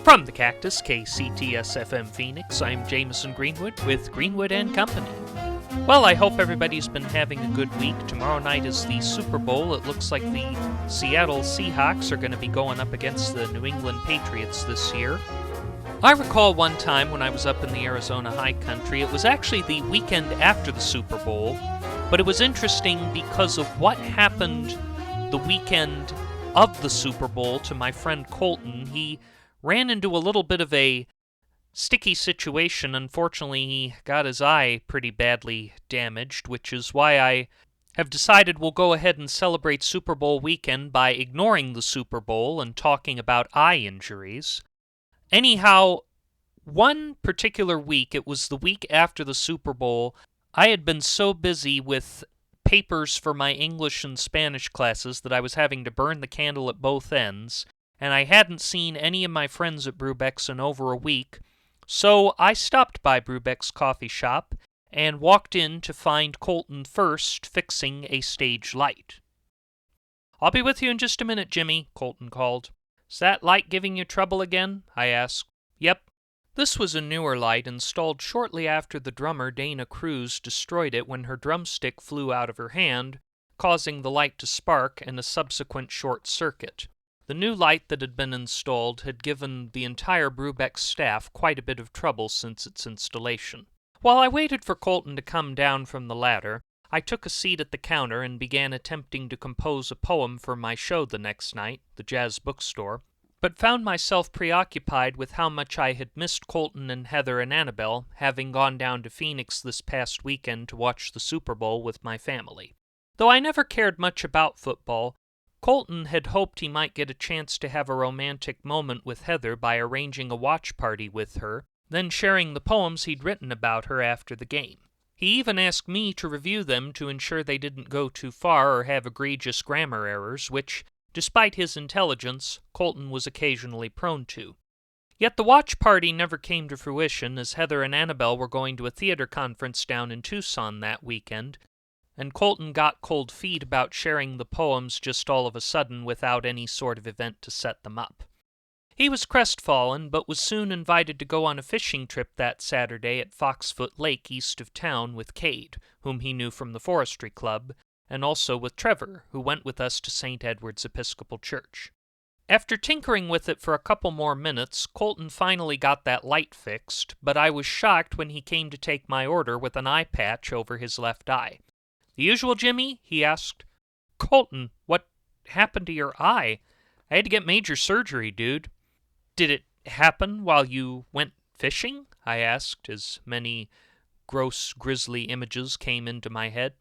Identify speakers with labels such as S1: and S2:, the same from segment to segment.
S1: From the Cactus, KCTS-FM Phoenix, I'm Jamison Greenwood with Greenwood & Company. Well, I hope everybody's been having a good week. Tomorrow night is the Super Bowl. It looks like the Seattle Seahawks are going to be going up against the New England Patriots this year. I recall one time when I was up in the Arizona high country, it was actually the weekend after the Super Bowl, but it was interesting because of what happened the weekend of the Super Bowl to my friend Colton. He ran into a little bit of a sticky situation. Unfortunately, he got his eye pretty badly damaged, which is why I have decided we'll go ahead and celebrate Super Bowl weekend by ignoring the Super Bowl and talking about eye injuries. Anyhow, one particular week, it was the week after the Super Bowl, I had been so busy with papers for my English and Spanish classes that I was having to burn the candle at both ends, and I hadn't seen any of my friends at Brubeck's in over a week, so I stopped by Brubeck's coffee shop and walked in to find Colton first fixing a stage light. "I'll be with you in just a minute, Jimmy," Colton called. "Is that light giving you trouble again?" I asked. "Yep." This was a newer light installed shortly after the drummer Dana Cruz destroyed it when her drumstick flew out of her hand, causing the light to spark and a subsequent short circuit. The new light that had been installed had given the entire Brubeck staff quite a bit of trouble since its installation. While I waited for Colton to come down from the ladder, I took a seat at the counter and began attempting to compose a poem for my show the next night, the Jazz Bookstore, but found myself preoccupied with how much I had missed Colton and Heather and Annabelle, having gone down to Phoenix this past weekend to watch the Super Bowl with my family. Though I never cared much about football, Colton had hoped he might get a chance to have a romantic moment with Heather by arranging a watch party with her, then sharing the poems he'd written about her after the game. He even asked me to review them to ensure they didn't go too far or have egregious grammar errors, which, despite his intelligence, Colton was occasionally prone to. Yet the watch party never came to fruition, as Heather and Annabelle were going to a theater conference down in Tucson that weekend, and Colton got cold feet about sharing the poems just all of a sudden without any sort of event to set them up. He was crestfallen, but was soon invited to go on a fishing trip that Saturday at Foxfoot Lake east of town with Cade, whom he knew from the Forestry Club, and also with Trevor, who went with us to St. Edward's Episcopal Church. After tinkering with it for a couple more minutes, Colton finally got that light fixed, but I was shocked when he came to take my order with an eye patch over his left eye. "The usual, Jimmy?" he asked. "Colton, what happened to your eye? I had to get major surgery, dude." "Did it happen while you went fishing?" I asked, as many gross, grisly images came into my head.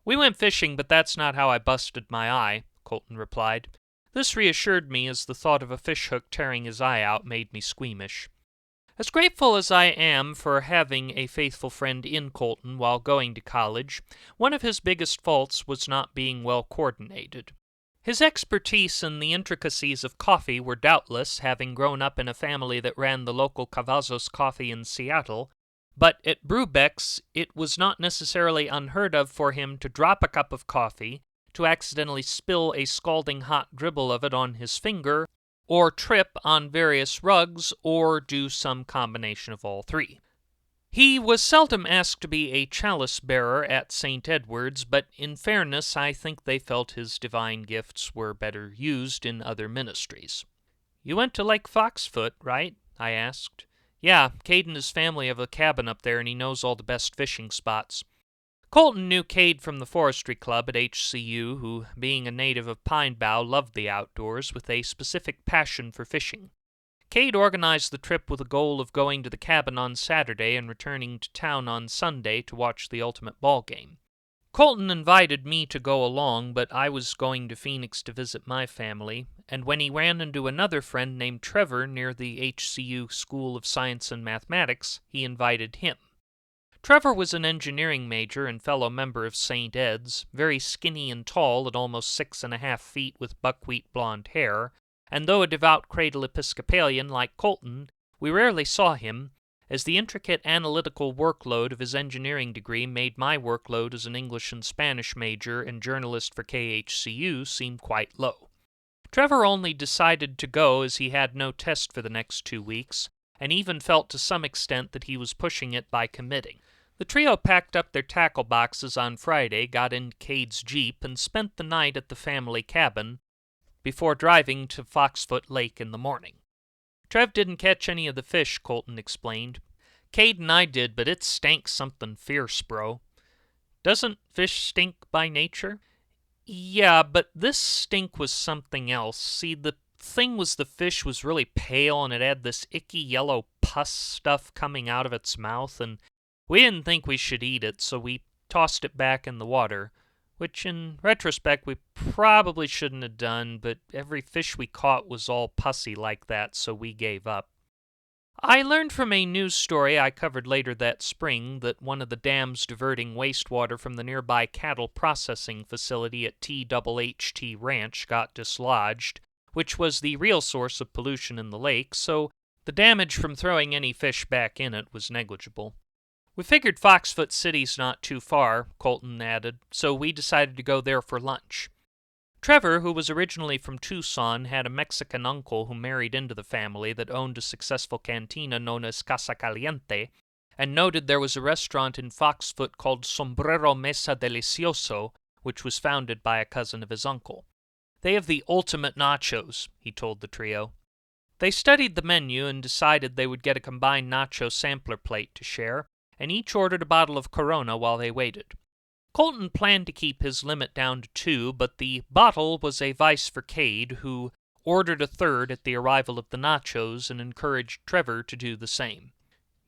S1: "We went fishing, but that's not how I busted my eye," Colton replied. This reassured me, as the thought of a fishhook tearing his eye out made me squeamish. As grateful as I am for having a faithful friend in Colton while going to college, one of his biggest faults was not being well coordinated. His expertise in the intricacies of coffee were doubtless, having grown up in a family that ran the local Cavazos Coffee in Seattle, but at Brubeck's it was not necessarily unheard of for him to drop a cup of coffee, to accidentally spill a scalding hot dribble of it on his finger, or trip on various rugs, or do some combination of all three. He was seldom asked to be a chalice-bearer at St. Edward's, but in fairness I think they felt his divine gifts were better used in other ministries. "You went to Lake Foxfoot, right?" I asked. "Yeah, Cade and his family have a cabin up there, and he knows all the best fishing spots." Colton knew Cade from the Forestry Club at HCU, who, being a native of Pine Bow, loved the outdoors with a specific passion for fishing. Cade organized the trip with the goal of going to the cabin on Saturday and returning to town on Sunday to watch the ultimate ball game. Colton invited me to go along, but I was going to Phoenix to visit my family, and when he ran into another friend named Trevor near the HCU School of Science and Mathematics, he invited him. Trevor was an engineering major and fellow member of St. Ed's, very skinny and tall at almost 6.5 feet with buckwheat blonde hair, and though a devout cradle Episcopalian like Colton, we rarely saw him, as the intricate analytical workload of his engineering degree made my workload as an English and Spanish major and journalist for KHCU seem quite low. Trevor only decided to go as he had no test for the next 2 weeks, and even felt to some extent that he was pushing it by committing. The trio packed up their tackle boxes on Friday, got into Cade's Jeep, and spent the night at the family cabin before driving to Foxfoot Lake in the morning. Trev didn't catch any of the fish, Colton explained. Cade and I did, but it stank something fierce, bro. Doesn't fish stink by nature? Yeah, but this stink was something else. See, the thing was the fish was really pale and it had this icky yellow pus stuff coming out of its mouth, and we didn't think we should eat it, so we tossed it back in the water, which in retrospect we probably shouldn't have done, but every fish we caught was all pussy like that, so we gave up. I learned from a news story I covered later that spring that one of the dams diverting wastewater from the nearby cattle processing facility at THHT Ranch got dislodged, which was the real source of pollution in the lake, so the damage from throwing any fish back in it was negligible. We figured Foxfoot City's not too far, Colton added, so we decided to go there for lunch. Trevor, who was originally from Tucson, had a Mexican uncle who married into the family that owned a successful cantina known as Casa Caliente, and noted there was a restaurant in Foxfoot called Sombrero Mesa Delicioso, which was founded by a cousin of his uncle. They have the ultimate nachos, he told the trio. They studied the menu and decided they would get a combined nacho sampler plate to share, and each ordered a bottle of Corona while they waited. Colton planned to keep his limit down to 2, but the bottle was a vice for Cade, who ordered a third at the arrival of the nachos and encouraged Trevor to do the same.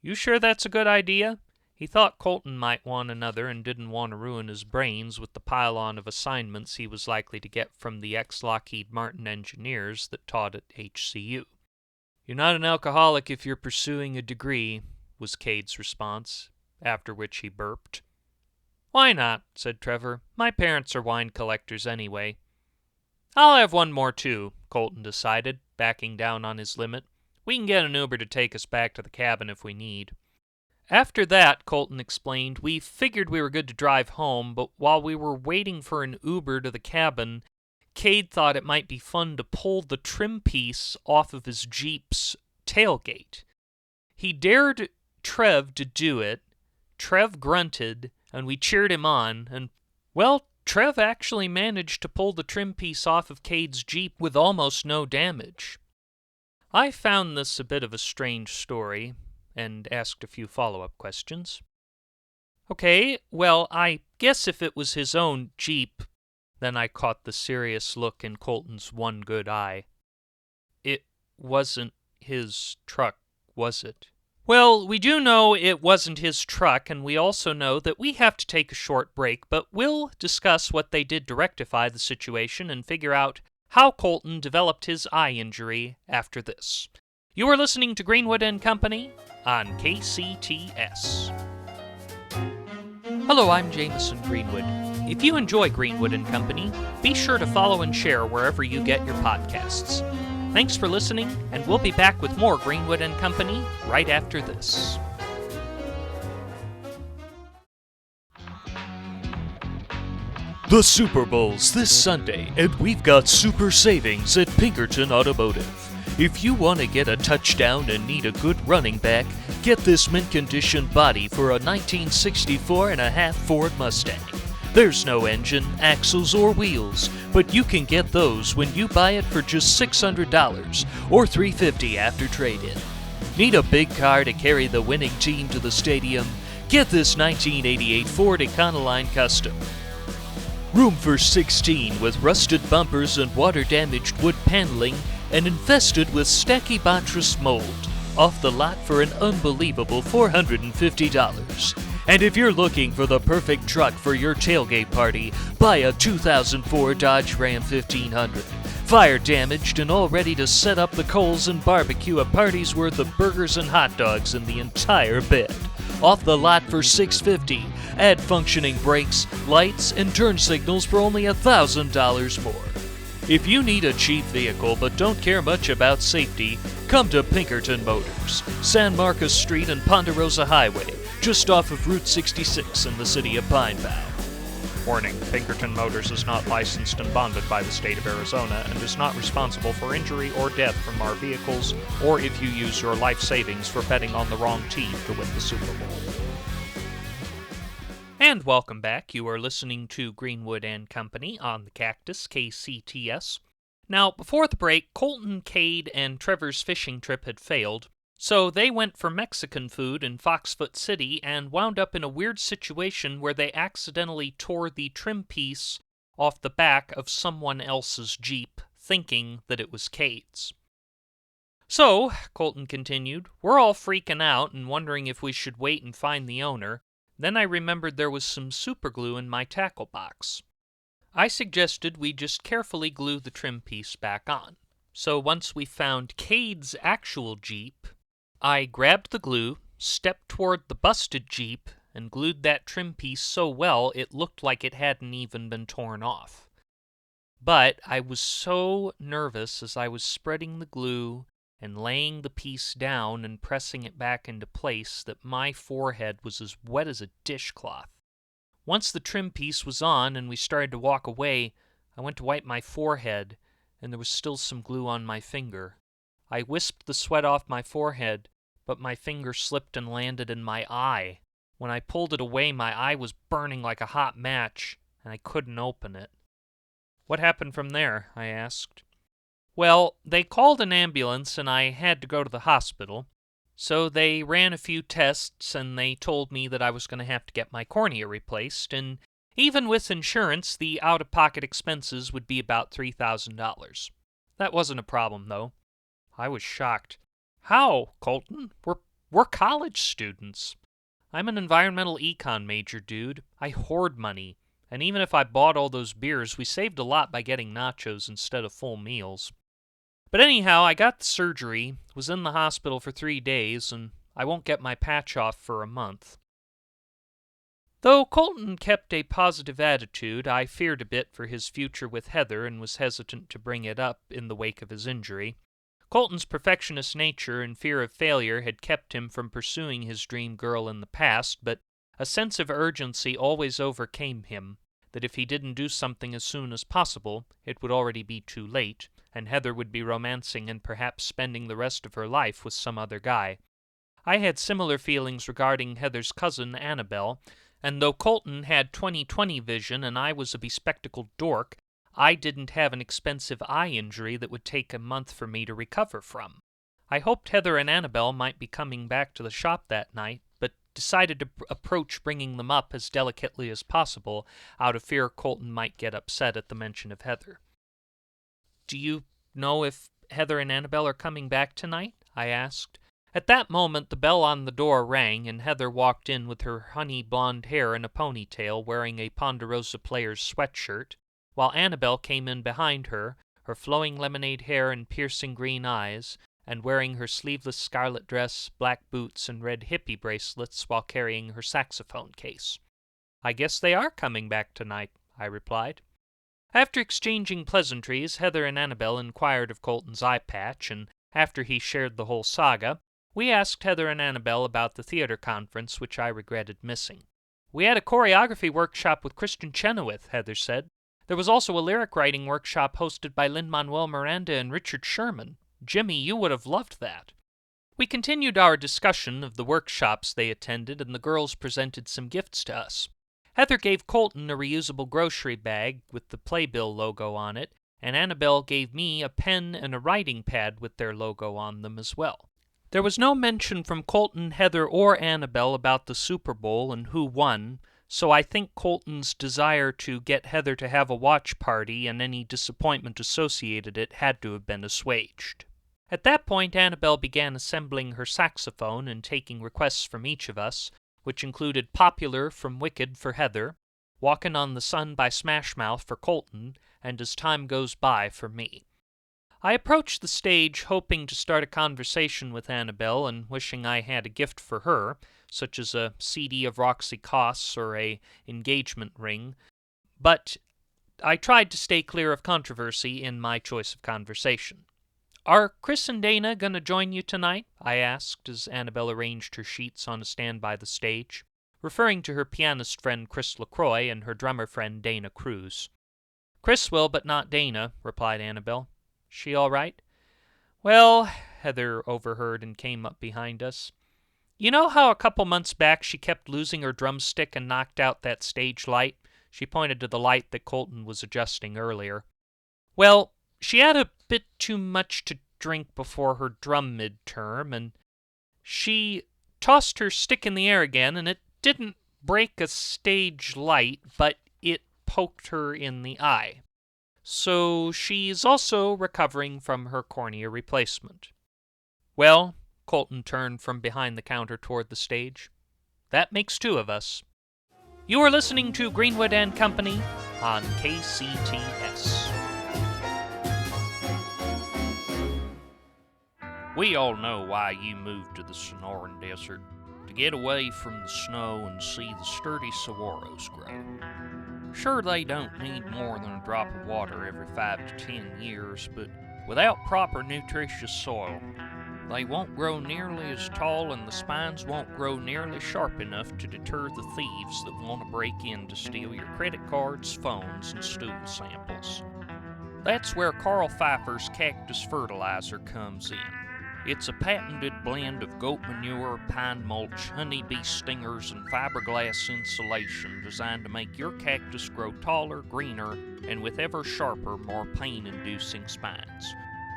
S1: You sure that's a good idea? He thought Colton might want another and didn't want to ruin his brains with the pile-on of assignments he was likely to get from the ex-Lockheed Martin engineers that taught at HCU. You're not an alcoholic if you're pursuing a degree, was Cade's response, after which he burped. Why not? Said Trevor. My parents are wine collectors anyway. I'll have one more too, Colton decided, backing down on his limit. We can get an Uber to take us back to the cabin if we need. After that, Colton explained, we figured we were good to drive home, but while we were waiting for an Uber to the cabin, Cade thought it might be fun to pull the trim piece off of his Jeep's tailgate. He dared Trev to do it. Trev grunted, and we cheered him on, and, well, Trev actually managed to pull the trim piece off of Cade's Jeep with almost no damage. I found this a bit of a strange story, and asked a few follow-up questions. Okay, well, I guess if it was his own Jeep, then I caught the serious look in Colton's one good eye. It wasn't his truck, was it? Well, we do know it wasn't his truck, and we also know that we have to take a short break, but we'll discuss what they did to rectify the situation and figure out how Colton developed his eye injury after this. You are listening to Greenwood & Company on KCTS. Hello, I'm Jamison Greenwood. If you enjoy Greenwood & Company, be sure to follow and share wherever you get your podcasts. Thanks for listening, and we'll be back with more Greenwood & Company right after this.
S2: The Super Bowl's this Sunday, and we've got super savings at Pinkerton Automotive. If you want to get a touchdown and need a good running back, get this mint-condition body for a 1964.5 Ford Mustang. There's no engine, axles, or wheels, but you can get those when you buy it for just $600 or $350 after trade-in. Need a big car to carry the winning team to the stadium? Get this 1988 Ford Econoline Custom. Room for 16 with rusted bumpers and water-damaged wood paneling and infested with Stachybotrys mold. Off the lot for an unbelievable $450. And if you're looking for the perfect truck for your tailgate party, buy a 2004 Dodge Ram 1500. Fire damaged and all ready to set up the coals and barbecue a party's worth of burgers and hot dogs in the entire bed. Off the lot for $650. Add functioning brakes, lights, and turn signals for only $1,000 more. If you need a cheap vehicle but don't care much about safety, come to Pinkerton Motors, San Marcos Street and Ponderosa Highway, just off of Route 66 in the city of Pine Bow.
S1: Warning, Pinkerton Motors is not licensed and bonded by the state of Arizona and is not responsible for injury or death from our vehicles or if you use your life savings for betting on the wrong team to win the Super Bowl. And welcome back. You are listening to Greenwood and Company on the Cactus, KCTS. Now, before the break, Colton, Cade, and Trevor's fishing trip had failed, so they went for Mexican food in Foxfoot City and wound up in a weird situation where they accidentally tore the trim piece off the back of someone else's Jeep, thinking that it was Cade's. So, Colton continued, we're all freaking out and wondering if we should wait and find the owner. Then I remembered there was some superglue in my tackle box. I suggested we just carefully glue the trim piece back on. So once we found Cade's actual Jeep, I grabbed the glue, stepped toward the busted Jeep, and glued that trim piece so well it looked like it hadn't even been torn off. But I was so nervous as I was spreading the glue and laying the piece down and pressing it back into place that my forehead was as wet as a dishcloth. Once the trim piece was on and we started to walk away, I went to wipe my forehead, and there was still some glue on my finger. I wisped the sweat off my forehead, but my finger slipped and landed in my eye. When I pulled it away, my eye was burning like a hot match, and I couldn't open it. What happened from there? I asked. Well, they called an ambulance, and I had to go to the hospital. So they ran a few tests, and they told me that I was going to have to get my cornea replaced, and even with insurance, the out-of-pocket expenses would be about $3,000. That wasn't a problem, though. I was shocked. How, Colton? We're college students. I'm an environmental econ major, dude. I hoard money. And even if I bought all those beers, we saved a lot by getting nachos instead of full meals. But anyhow, I got the surgery, was in the hospital for 3 days, and I won't get my patch off for a month. Though Colton kept a positive attitude, I feared a bit for his future with Heather and was hesitant to bring it up in the wake of his injury. Colton's perfectionist nature and fear of failure had kept him from pursuing his dream girl in the past, but a sense of urgency always overcame him, that if he didn't do something as soon as possible, it would already be too late, and Heather would be romancing and perhaps spending the rest of her life with some other guy. I had similar feelings regarding Heather's cousin, Annabelle, and though Colton had 20/20 vision and I was a bespectacled dork, I didn't have an expensive eye injury that would take a month for me to recover from. I hoped Heather and Annabelle might be coming back to the shop that night, but decided to approach bringing them up as delicately as possible, out of fear Colton might get upset at the mention of Heather. Do you know if Heather and Annabelle are coming back tonight? I asked. At that moment, the bell on the door rang, and Heather walked in with her honey blonde hair in a ponytail, wearing a Ponderosa Players sweatshirt, while Annabelle came in behind her, her flowing lemonade hair and piercing green eyes, and wearing her sleeveless scarlet dress, black boots, and red hippie bracelets while carrying her saxophone case. I guess they are coming back tonight, I replied. After exchanging pleasantries, Heather and Annabelle inquired of Colton's eye patch, and after he shared the whole saga, we asked Heather and Annabelle about the theater conference, which I regretted missing. We had a choreography workshop with Christian Chenoweth, Heather said. There was also a lyric writing workshop hosted by Lin-Manuel Miranda and Richard Sherman. Jimmy, you would have loved that. We continued our discussion of the workshops they attended, and the girls presented some gifts to us. Heather gave Colton a reusable grocery bag with the Playbill logo on it, and Annabelle gave me a pen and a writing pad with their logo on them as well. There was no mention from Colton, Heather, or Annabelle about the Super Bowl and who won, so I think Colton's desire to get Heather to have a watch party and any disappointment associated it had to have been assuaged. At that point, Annabelle began assembling her saxophone and taking requests from each of us, which included Popular from Wicked for Heather, Walkin' on the Sun by Smash Mouth for Colton, and As Time Goes By for me. I approached the stage hoping to start a conversation with Annabelle and wishing I had a gift for her, such as a CD of Roxy Coss or a engagement ring, but I tried to stay clear of controversy in my choice of conversation. Are Chris and Dana going to join you tonight? I asked as Annabelle arranged her sheets on a stand by the stage. referring to her pianist friend Chris LaCroix and her drummer friend Dana Cruz. "Chris will, but not Dana," replied Annabelle. "She all right?" "Well," Heather overheard and came up behind us. "You know how a couple months back she kept losing her drumstick and knocked out that stage light?" She pointed to the light that Colton was adjusting earlier. "Well, she had a bit too much to drink before her drum midterm, and she tossed her stick in the air again, and it didn't break a stage light, but it poked her in the eye. So she's also recovering from her cornea replacement." "Well," Colton turned from behind the counter toward the stage, "that makes two of us." You are listening to Greenwood and Company on KCTS. We all know why you moved to the Sonoran Desert, to get away from the snow and see the sturdy saguaros grow. Sure, they don't need more than a drop of water every 5 to 10 years, but without proper nutritious soil, they won't grow nearly as tall and the spines won't grow nearly sharp enough to deter the thieves that want to break in to steal your credit cards, phones, and stool samples. That's where Carl Pfeiffer's cactus fertilizer comes in. It's a patented blend of goat manure, pine mulch, honeybee stingers, and fiberglass insulation designed to make your cactus grow taller, greener, and with ever sharper, more pain-inducing spines.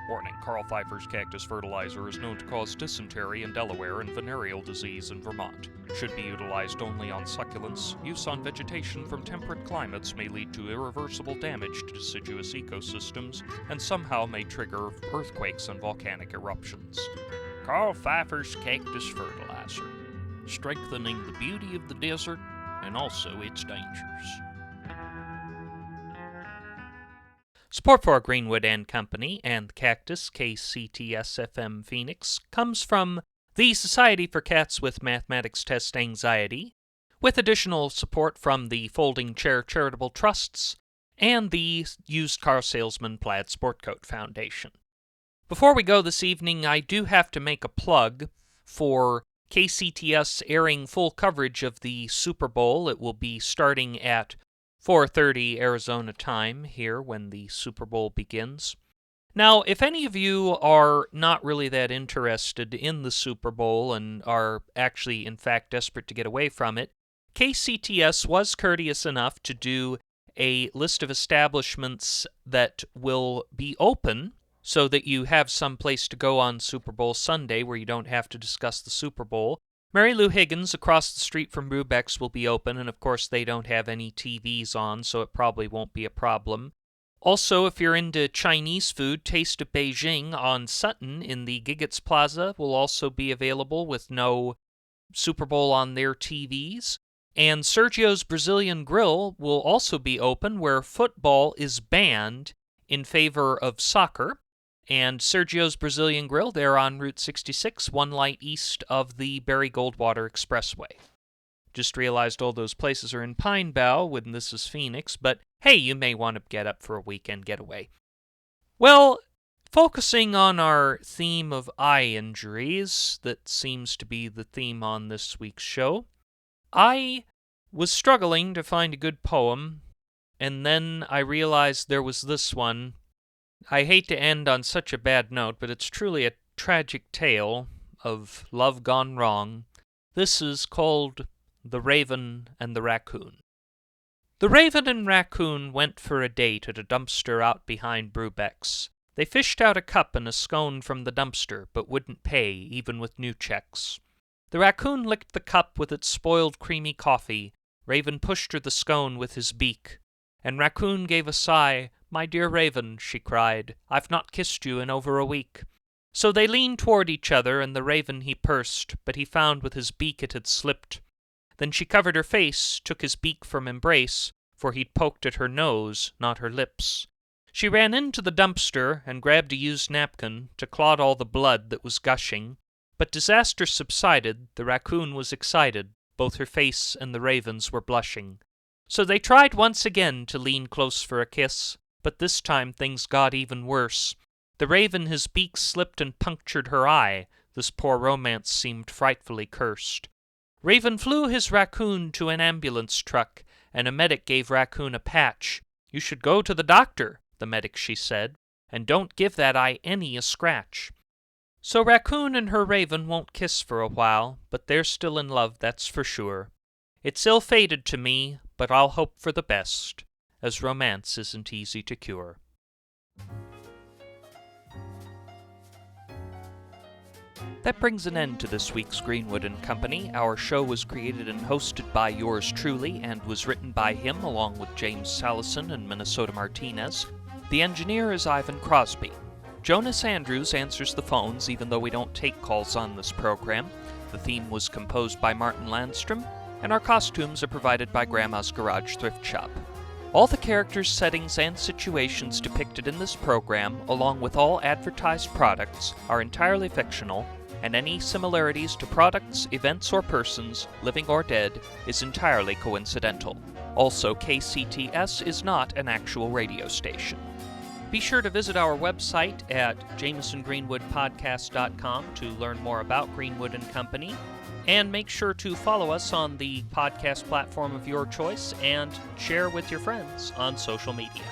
S1: Warning, Carl Pfeiffer's cactus fertilizer is known to cause dysentery in Delaware and venereal disease in Vermont. Should be utilized only on succulents. Use on vegetation from temperate climates may lead to irreversible damage to deciduous ecosystems and somehow may trigger earthquakes and volcanic eruptions. Carl Pfeiffer's cactus fertilizer, strengthening the beauty of the desert and also its dangers. Support for Greenwood and Company and the Cactus KCTS-FM Phoenix comes from the Society for Cats with Mathematics Test Anxiety, with additional support from the Folding Chair Charitable Trusts and the Used Car Salesman Plaid Sport Coat Foundation. Before we go this evening, I do have to make a plug for KCTS airing full coverage of the Super Bowl. It will be starting at 4:30 Arizona time here when the Super Bowl begins. Now, if any of you are not really that interested in the Super Bowl and are actually, in fact, desperate to get away from it, KCTS was courteous enough to do a list of establishments that will be open so that you have some place to go on Super Bowl Sunday where you don't have to discuss the Super Bowl. Mary Lou Higgins across the street from Brubeck's will be open, and of course they don't have any TVs on, so it probably won't be a problem. Also, if you're into Chinese food, Taste of Beijing on Sutton in the Giggets Plaza will also be available with no Super Bowl on their TVs. And Sergio's Brazilian Grill will also be open, where football is banned in favor of soccer. And Sergio's Brazilian Grill, they're on Route 66, one light east of the Barry Goldwater Expressway. Just realized all those places are in Pine Bow when this is Phoenix, but hey, you may want to get up for a weekend getaway. Well, focusing on our theme of eye injuries, that seems to be the theme on this week's show, I was struggling to find a good poem, and then I realized there was this one. I hate to end on such a bad note, but it's truly a tragic tale of love gone wrong. This is called The Raven and the Raccoon. The Raven and Raccoon went for a date at a dumpster out behind Brubeck's. They fished out a cup and a scone from the dumpster, but wouldn't pay, even with new checks. The Raccoon licked the cup with its spoiled creamy coffee. Raven pushed her the scone with his beak. And Raccoon gave a sigh. "My dear Raven," she cried, "I've not kissed you in over a week." So they leaned toward each other, and the Raven he pursed, but he found with his beak it had slipped. Then she covered her face, took his beak from embrace, for he'd poked at her nose, not her lips. She ran into the dumpster and grabbed a used napkin to clot all the blood that was gushing. But disaster subsided, the Raccoon was excited, both her face and the Raven's were blushing. So they tried once again to lean close for a kiss, but this time things got even worse. The Raven, his beak slipped and punctured her eye. This poor romance seemed frightfully cursed. Raven flew his raccoon to an ambulance truck, and a medic gave Raccoon a patch. "You should go to the doctor," the medic she said, "and don't give that eye any a scratch." So Raccoon and her Raven won't kiss for a while, but they're still in love, that's for sure. It's ill-fated to me, but I'll hope for the best, as romance isn't easy to cure. That brings an end to this week's Greenwood & Company. Our show was created and hosted by yours truly, and was written by him along with James Salison and Minnesota Martinez. The engineer is Ivan Crosby. Jonas Andrews answers the phones, even though we don't take calls on this program. The theme was composed by Martin Landstrom, and our costumes are provided by Grandma's Garage Thrift Shop. All the characters, settings, and situations depicted in this program, along with all advertised products, are entirely fictional, and any similarities to products, events, or persons, living or dead, is entirely coincidental. Also, KCTS is not an actual radio station. Be sure to visit our website at JamisonGreenwoodPodcast.com to learn more about Greenwood & Company, and make sure to follow us on the podcast platform of your choice and share with your friends on social media.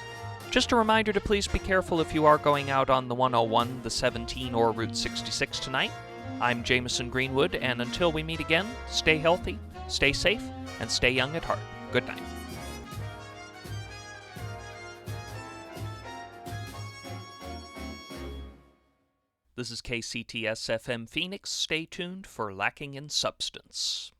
S1: Just a reminder to please be careful if you are going out on the 101, the 17, or Route 66 tonight. I'm Jamison Greenwood, and until we meet again, stay healthy, stay safe, and stay young at heart. Good night. This is KCTS FM Phoenix. Stay tuned for Lacking in Substance.